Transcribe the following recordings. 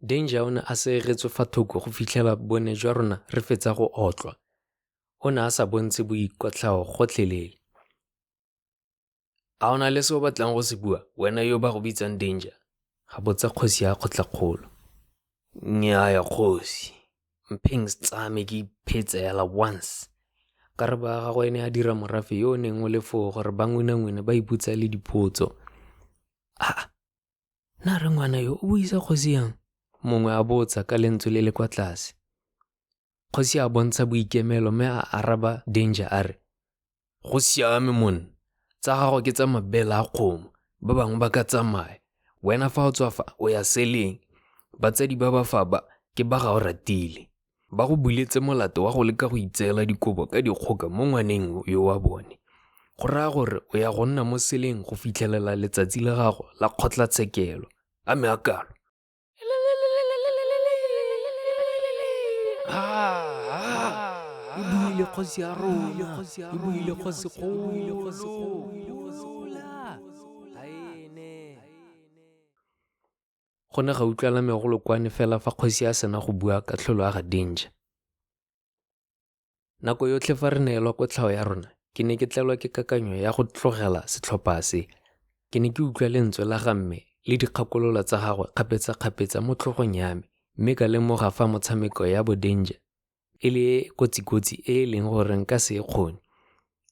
Danger o ne a seegetswe fa thoko go fitlhela bone jwa rona re fetsa go otlwa. O ne a sa bontshe boikotlhao gotlhelele. A o na le se o batlang go se bua, wena yo ba go bitsang Danger? Ga botsa kgosi ya kgotlakgolo. Nnyaa kgosi, mpheng se tsame ke iphetsela once. Karabo ya gagwe ne a dira morafe yo o neng o le foo gore ba ngwene ba iputsa le dipotso. Na re ngwana yo o buisa kgosi yang? Mongwe a botsa ka lentswe le le kwa tlase. Kgosi a bontsha boikemelo mme a araba Danger a re, go siame monna, tsa gago ke tsa mabele a kgomo, ba bangwe ba ka tsamaya. Wena fa o tswa fa o ya seleng, batsadi ba ba fa ba ke ba ga o ratile. Ba go buletse molato wa go leka go itseela dikobo ka dikgoka mo ngwaneng yo wa bone. Go raya gore o ya go nna mo seleng go fitlhelela letsatsi la gago la kgotlatshekelo. A me a kalo. E buile kgosi ya rona, e buile kgosikgolo. Go ne ga utlwala megolo kwane fela fa kgosi a sena go bua ka tlholo ya ga Danger. Nako yotlhe fa re neelwa kotlhao ya rona, ke ne ke tlelwa ke kakanyo ya go tlogela setlhopha se. Ke ne ke utlwa lentswe la ga mme le dikgakololo tsa gagwe kgapetsa-kgapetsa mo tlhogong ya me, mme ka lemoga fa motshameko ya bo Danger e le kotsi e e leng gore nka se e kgone.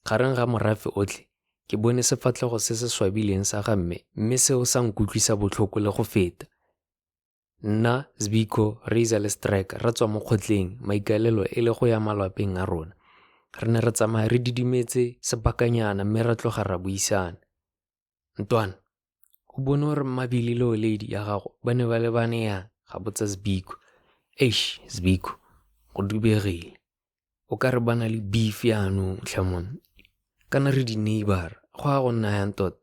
Gareng ga morafe otlhe, ke bone sefatlhego se se swabileng sa ga mme seo sa nkutlwisa botlhoko le go feta. Nna, Zbiko, Razor le Striker ra tswa mo kgotleng maikaelelo e le go ya malapeng a rona. Re ne re tsamaya re didimetse sebakanyana mme ra tloga ra buisana. Ntwana, o bone gore Mabili le Oledi ya gago ba ne ba le bane yang? Ga botsa Zbiko. Zbiko, go dubegile. O ka re bana le beef yaanong tlhamon. Kana re di-neighbor, go a go nna yang tota.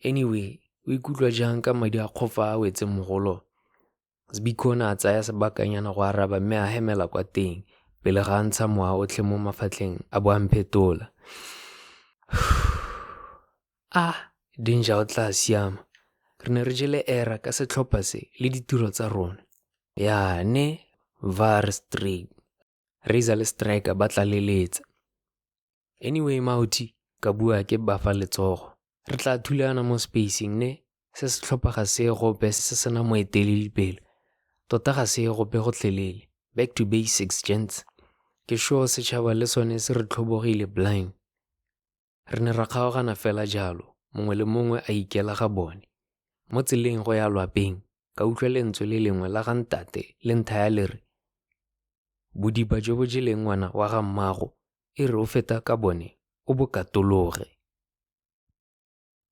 Anyway, o ikutlwa jang ka madi a kgofa a wetse mogolo? Zbiko na a tsaya sebakanyana go araba mme a hemela kwa teng pele ga a ntsha mowa otlhe mo mafatlheng a bo a mphetola. Danger o tla siama. Re ne re jele era ka setlhopha se le ditiro tsa rona. Yane, var straight. Razor le Striker ba tla leletsa. Anyway Mauti, ka bua ke ba fa letsogo. Re tla thulana mo spacing ne, se setlhopha ga se gope se sena moetelele pele. Tota ga se gope gotlhelele. Back to basics, gents. Ke sure setšhaba le sone se re tlhobogile blind. Re ne ra kgaogana fela jalo, mongwe le mongwe a ikela ga bone. Mo tseleng go ya lwapeng, ka utlwa lentswe le lengwe la ga ntate le nthaya le re, bodiba jo bo jeleng ngwana wa ga mmago, e re o feta ka bone, o bo katologe.